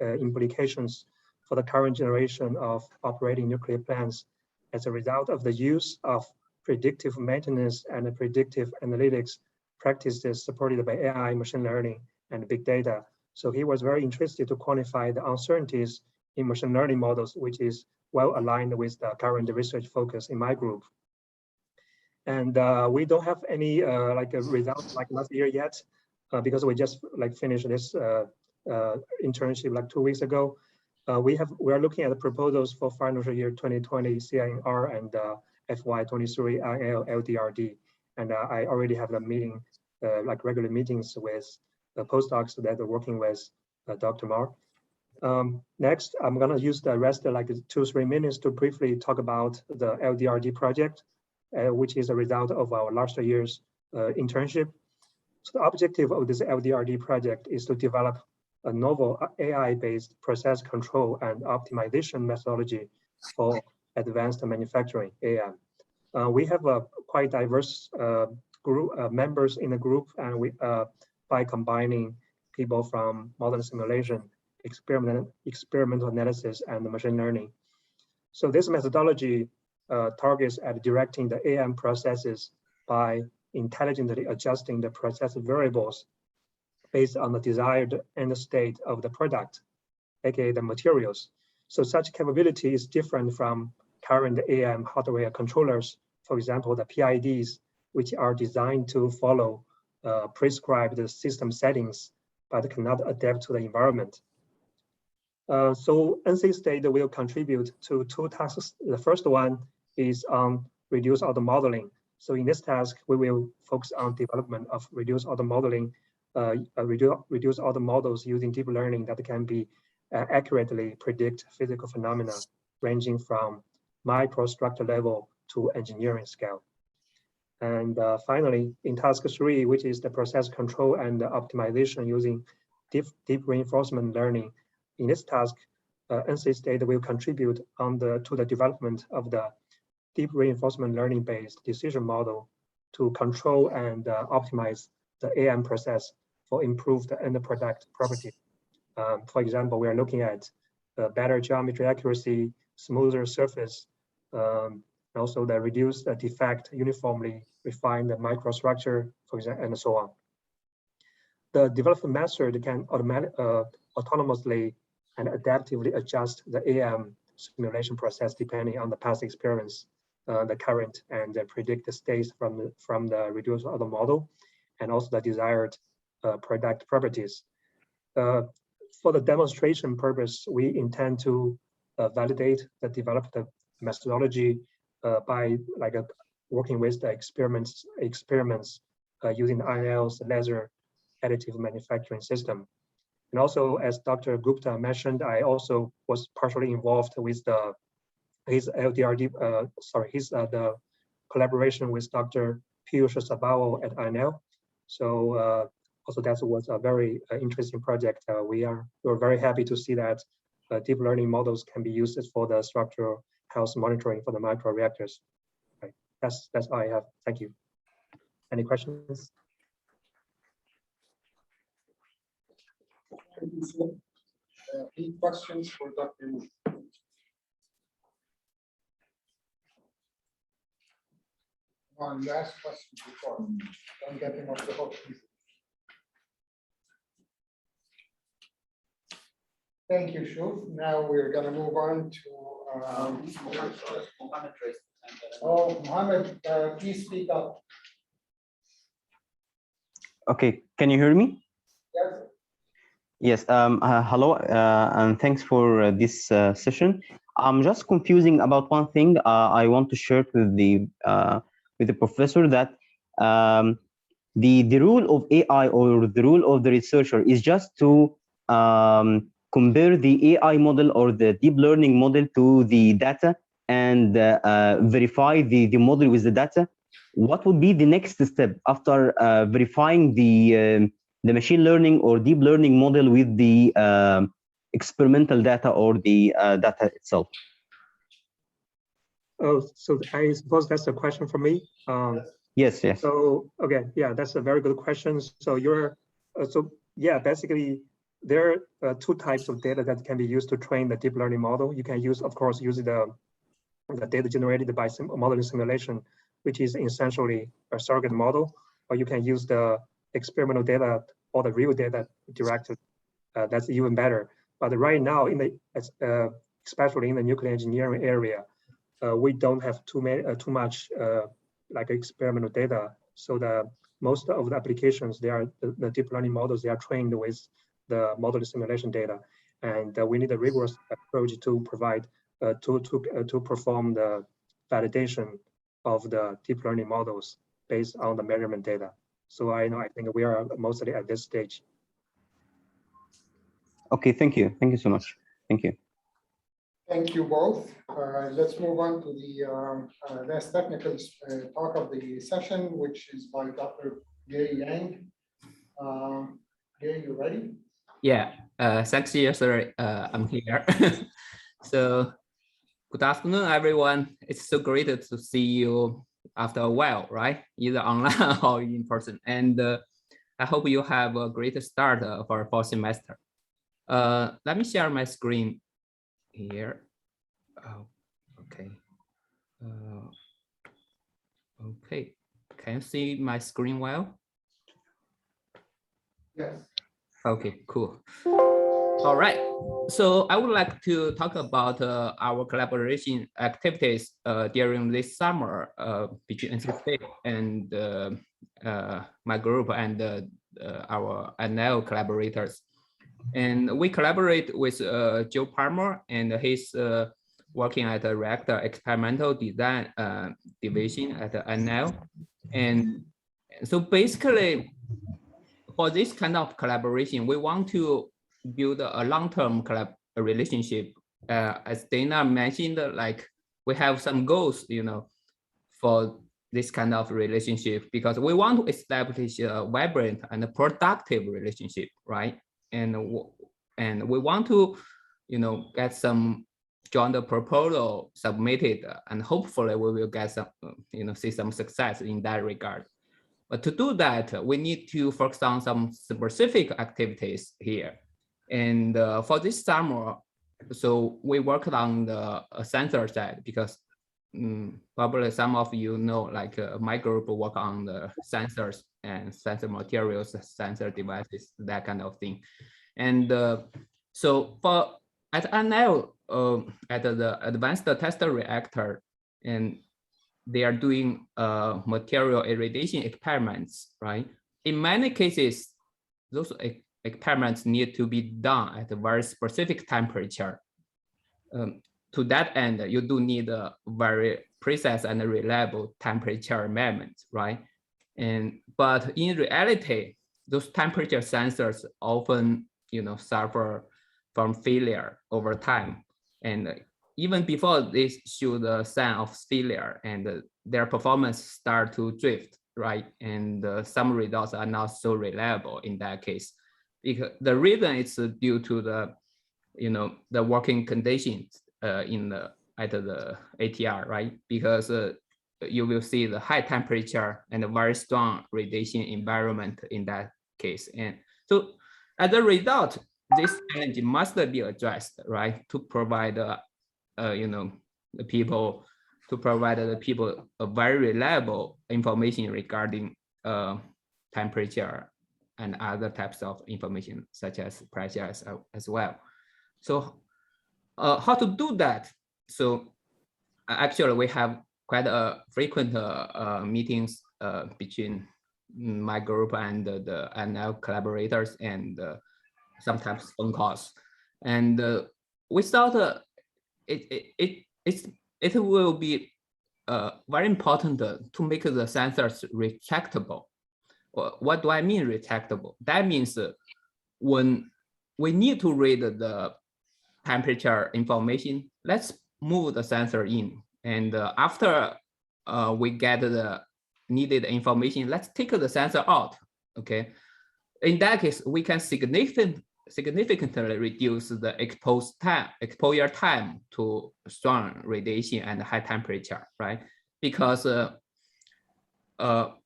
implications for the current generation of operating nuclear plants as a result of the use of predictive maintenance and predictive analytics practices supported by AI, machine learning, and big data. So he was very interested to quantify the uncertainties in machine learning models, which is well aligned with the current research focus in my group. And we don't have any results like last year yet, because we just finished this internship 2 weeks ago. We are looking at the proposals for financial year 2020 CINR and FY23 IL LDRD. And I already have a meeting, regular meetings with the postdocs that are working with Dr. Ma. Next, I'm going to use the rest of 2-3 minutes to briefly talk about the LDRD project, which is a result of our last year's internship. So the objective of this LDRD project is to develop a novel AI-based process control and optimization methodology for advanced manufacturing, AM. We have a quite diverse group members in the group, and we by combining people from modern simulation, experimental analysis, and machine learning. So this methodology targets at directing the AM processes by intelligently adjusting the process variables based on the desired end state of the product, aka the materials. So such capability is different from current AM hardware controllers, for example, the PIDs, which are designed to follow prescribed system settings, but cannot adapt to the environment. So NC State will contribute to 2 tasks. The first one is on reduce auto modeling. So in this task, we will focus on development of reduce auto modeling, reduce auto models using deep learning that can be accurately predict physical phenomena ranging from microstructure level to engineering scale. And finally, in task 3, which is the process control and optimization using deep reinforcement learning. In this task, NC State will contribute to the development of the deep reinforcement learning-based decision model to control and optimize the AM process for improved end product property. For example, we are looking at better geometry accuracy, smoother surface, also the reduced defect, uniformly refined microstructure, for example, and so on. The development method can autonomously and adaptively adjust the AM simulation process depending on the past experience, the current, and predict the states from the reduced auto model, and also the desired product properties. For the demonstration purpose, we intend to validate the developed methodology by working with the experiments using the INL's laser additive manufacturing system. And also, as Dr. Gupta mentioned, I also was partially involved with the his LDRD, his the collaboration with Dr. Piyush Sabao at INL. So also that was a very interesting project. We're very happy to see that deep learning models can be used for the structural health monitoring for the microreactors. Right. That's all I have. Thank you. Any questions? Any questions for Dr. Wu? One last question before, don't get him off the hook. Please. Thank you, Shu. Now we're gonna move on to, Mohammed, please speak up. Okay, can you hear me? Yes. Yes, hello, and thanks for this session. I'm just confusing about one thing. I want to share with the professor that the rule of AI or the rule of the researcher is just to compare the AI model or the deep learning model to the data and verify the model with the data. What would be the next step after verifying the machine learning or deep learning model with the experimental data or the data itself? Oh, so I suppose that's a question for me. Yes, yes. So, okay, yeah, that's a very good question. So basically there are two types of data that can be used to train the deep learning model. You can use, of course, the data generated by modeling simulation, which is essentially a surrogate model, or you can use the experimental data or the real data directly. That's even better. But right now, especially in the nuclear engineering area, we don't have too much like experimental data. So most of the applications, the deep learning models, they are trained with the model simulation data, and we need a rigorous approach to provide to perform the validation of the deep learning models based on the measurement data. So I think we are mostly at this stage. Okay, thank you. Thank you so much. Thank you. Thank you both. Let's move on to the last technical talk of the session, which is by Dr. Gary Yang. Gary, you ready? Yeah, thanks, yes, sir. I'm here. So, good afternoon, everyone. It's so great to see you after a while, right? Either online or in person. And I hope you have a great start for our fall semester. Let me share my screen here. Oh, okay. Okay. Can you see my screen well? Yes. Okay, cool. All right. So I would like to talk about our collaboration activities during this summer between Internship and my group and our NL collaborators. And we collaborate with Joe Palmer, and he's working at the reactor experimental design division at the NL. And so basically, for this kind of collaboration, we want to build a long-term relationship. As Dana mentioned, like we have some goals, for this kind of relationship, because we want to establish a vibrant and a productive relationship, right? And we want to, get some joint proposal submitted, and hopefully we will get some, see some success in that regard. But to do that, we need to focus on some specific activities here. And for this summer, so we worked on the sensor side, because probably some of you know, like my group work on the sensors and sensor materials, sensor devices, that kind of thing. And so for at NL, at the advanced tester reactor, and they are doing material irradiation experiments, right? In many cases, those experiments need to be done at a very specific temperature. To that end, you do need a very precise and reliable temperature measurement, right? But in reality, those temperature sensors often, suffer from failure over time. And even before they show the sign of failure and their performance start to drift, right? And some results are not so reliable in that case. Because the reason is due to the, the working conditions at the ATR, right? Because you will see the high temperature and a very strong radiation environment in that case. And so as a result, this challenge must be addressed, right? To provide, the people a very reliable information regarding temperature and other types of information such as pressure as well. So how to do that? So actually we have quite a frequent meetings between my group and the NL collaborators, and sometimes phone calls. And we thought it will be very important to make the sensors retractable. What do I mean retractable? That means when we need to read the temperature information, let's move the sensor in. And after we get the needed information, let's take the sensor out, okay? In that case, we can significantly reduce the exposure time to strong radiation and high temperature, right? Because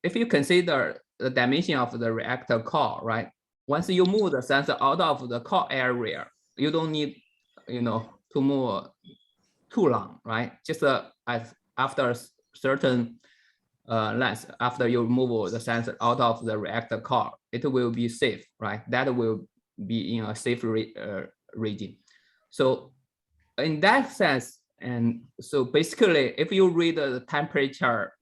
if you consider the dimension of the reactor core, right? Once you move the sensor out of the core area, you don't need, to move too long, right? Just after a certain length, after you move the sensor out of the reactor core, it will be safe, right? That will be in a safe region. So in that sense, and so basically, if you read the temperature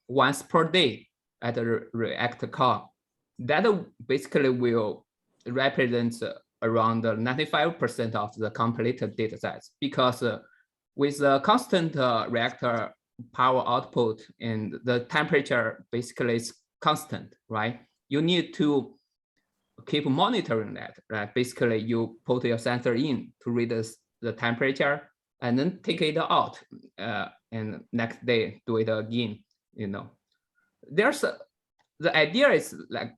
once per day at the reactor core, that basically will represent around 95% of the completed data sets, because with the constant reactor power output and the temperature basically is constant, right? You need to keep monitoring that, right? Basically, you put your sensor in to read the temperature and then take it out, and next day do it again. There's the idea is like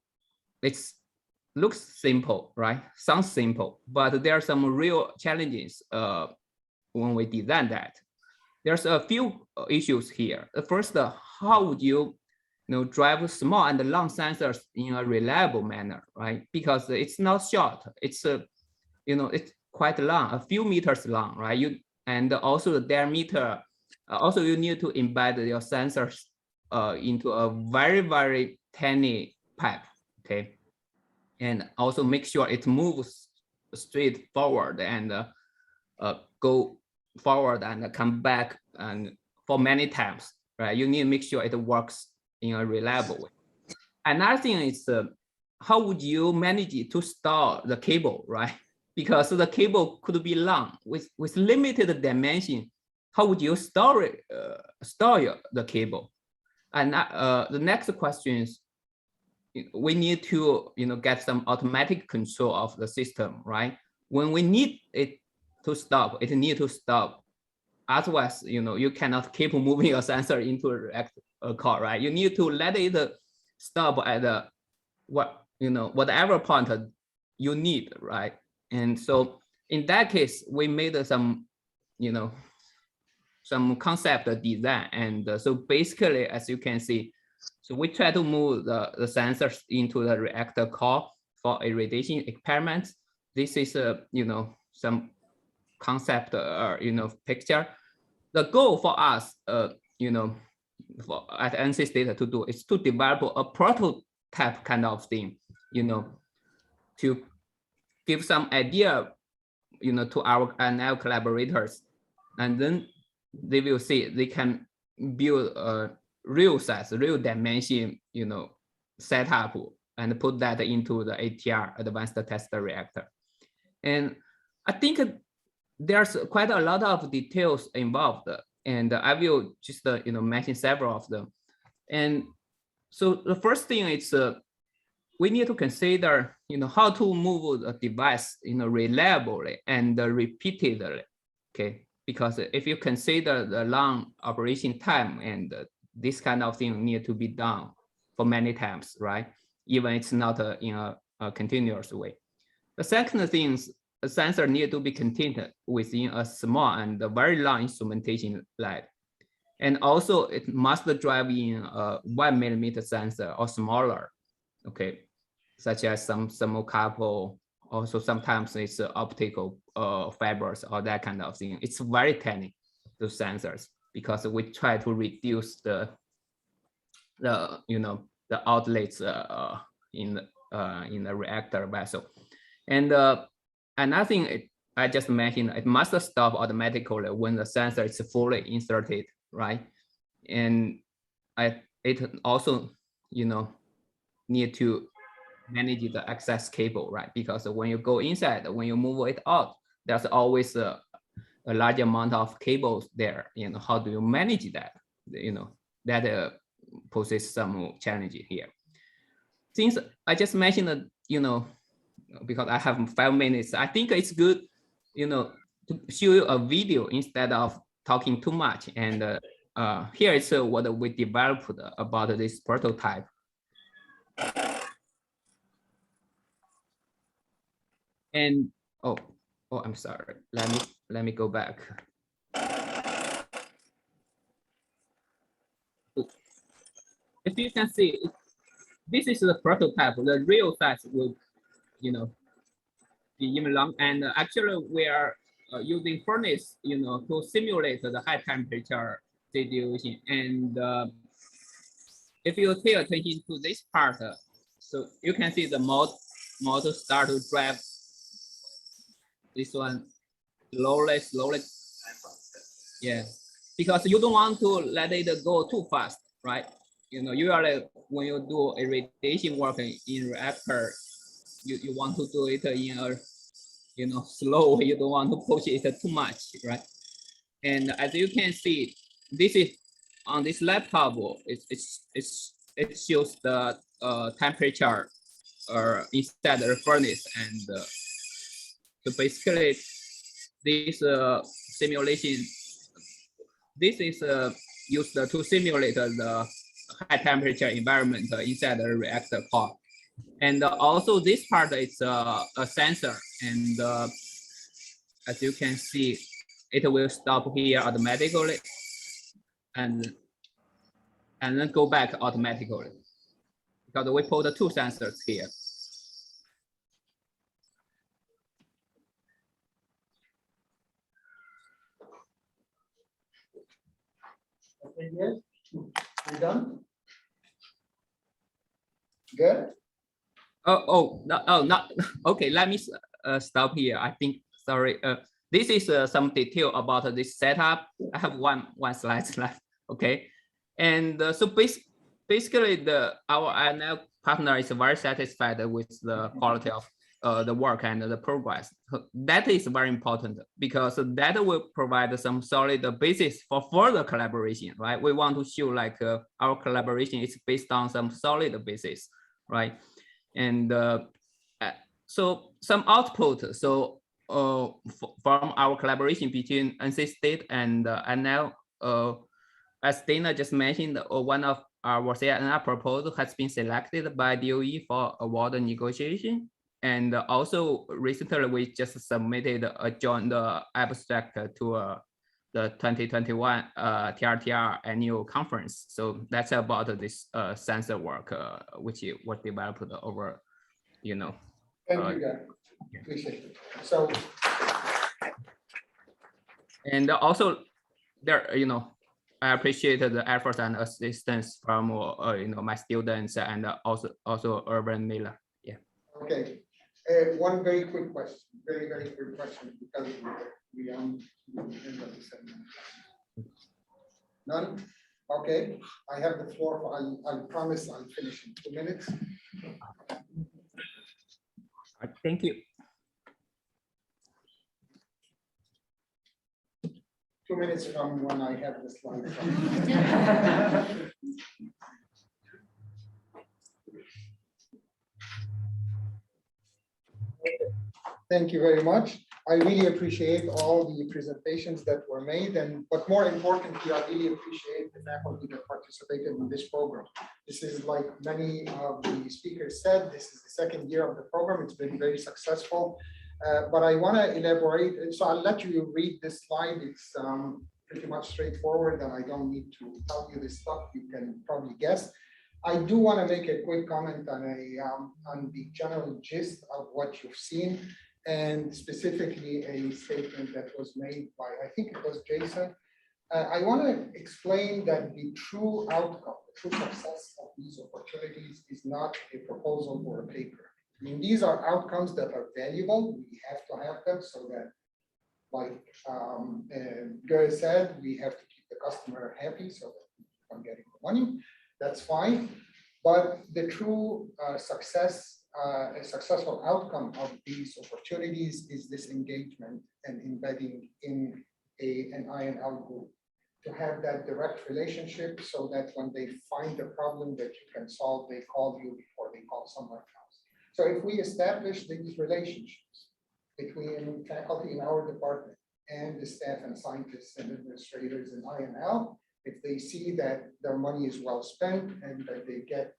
looks simple, right? Sounds simple, but there are some real challenges when we design that. There's a few issues here. The first, how would you, drive small and long sensors in a reliable manner, right? Because it's not short. It's it's quite long, a few meters long, right? And also the diameter. Also, you need to embed your sensors into a very, very tiny pipe, okay? And also make sure it moves straight forward and go forward and come back and for many times, right? You need to make sure it works in a reliable way. Another thing is how would you manage to store the cable, right? Because the cable could be long with limited dimension. How would you store the cable? And the next question is, we need to get some automatic control of the system, right? When we need it to stop, it needs to stop. Otherwise, you cannot keep moving your sensor into a reactor core, right? You need to let it stop at whatever point you need, right? And so in that case, we made some some concept design, and so basically, as you can see, so we try to move the sensors into the reactor core for a radiation experiment. This is some concept picture. The goal for us at NC State to do is to develop a prototype kind of thing, to give some idea to our NL collaborators, and then they will see they can build a real size, real dimension, setup and put that into the ATR, Advanced Test Reactor. And I think there's quite a lot of details involved, and I will just mention several of them. And so the first thing is we need to consider how to move a device reliably and repeatedly. Okay, because if you consider the long operation time and this kind of thing need to be done for many times, right? Even it's not in a continuous way. The second thing is a sensor need to be contained within a small and very long instrumentation lab. And also it must drive in a 1 millimeter sensor or smaller, okay, such as some thermocouple. Also sometimes it's optical fibers or that kind of thing. It's very tiny, those sensors, because we try to reduce the outlets in the reactor vessel. And another thing I just mentioned, it must stop automatically when the sensor is fully inserted, right? And it also, need to manage the access cable, right? Because when you go inside, when you move it out, there's always a large amount of cables there. How do you manage that? That poses some challenge here. Since I just mentioned, because I have 5 minutes, I think it's good, to show you a video instead of talking too much. And here is what we developed about this prototype. And oh, I'm sorry. Let me go back. If you can see, this is the prototype. The real size will, be even long. And actually, we are using furnace, to simulate the high temperature situation. And if you pay attention to this part, so you can see the motor start to drive this one slowly. Yeah, because you don't want to let it go too fast, right? Usually when you do a radiation work in reactor, you want to do it in a, slow. You don't want to push it too much, right? And as you can see, this is on this laptop. It shows the temperature inside the furnace, and so basically this simulation. This is used to simulate the high temperature environment inside the reactor core. And also this part is a sensor, and as you can see, it will stop here automatically and then go back automatically, because we put the 2 sensors here. Okay, yes, we done? Good? No, okay, let me stop here. I think, sorry, this is some detail about this setup. I have one slide left, okay? And so basically our INL partner is very satisfied with the quality of the work and the progress. That is very important, because that will provide some solid basis for further collaboration, right? We want to show like our collaboration is based on some solid basis, right? And so some output. So from our collaboration between NC State and NL, as Dana just mentioned, one of our CNR proposal has been selected by DOE for award negotiation. And also recently we just submitted a joint abstract to the 2021 TRTR annual conference. So that's about this sensor work, which was developed over, Thank you, guys. Appreciate it. So. And also there, I appreciate the efforts and assistance from my students and also Urban Miller. Yeah. Okay. One very quick question, very quick question, because we are on the end of the seminar. None? Okay, I have the floor. I promise I'll finish in 2 minutes. Thank you. 2 minutes from when I have the slide. Thank you very much. I really appreciate all the presentations that were made, but more importantly, I really appreciate the faculty that participated in this program. This is, like many of the speakers said, this is the second year of the program. It's been very successful. But I want to elaborate, so I'll let you read this slide. It's pretty much straightforward, and I don't need to tell you this stuff. You can probably guess. I do want to make a quick comment on the general gist of what you've seen, and specifically a statement that was made by, I think it was Jason. I want to explain that the true outcome, the true success of these opportunities is not a proposal or a paper. I mean, these are outcomes that are valuable. We have to have them so that, like Gary said, we have to keep the customer happy so that I'm getting the money. That's fine. But the true a successful outcome of these opportunities is this engagement and embedding in an INL group, to have that direct relationship so that when they find a problem that you can solve, they call you before they call someone else. So if we establish these relationships between faculty in our department and the staff and scientists and administrators in INL, if they see that their money is well spent and that they get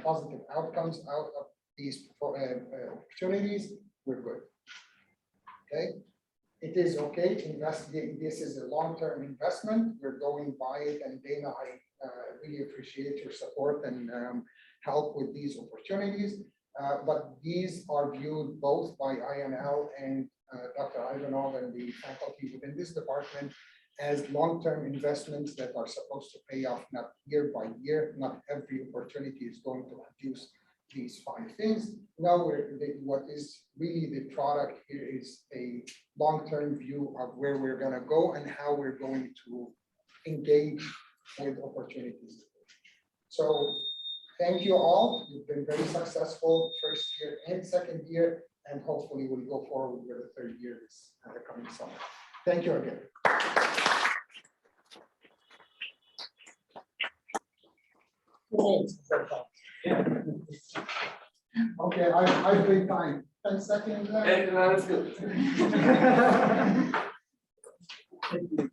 positive outcomes out of these opportunities, we're good. Okay, it is okay to invest. This is a long-term investment. We're going by it, and Dana, I really appreciate your support and help with these opportunities. But these are viewed both by INL and Dr. Ivanov and the faculty within this department as long-term investments that are supposed to pay off not year by year. Not every opportunity is going to produce these 5 things. Now, what is really the product here is a long-term view of where we're going to go and how we're going to engage with opportunities. So thank you all. You've been very successful first year and second year, and hopefully we'll go forward with the third year this coming summer. Thank you again. Okay, I break time. 10 seconds. That's good. Thank you.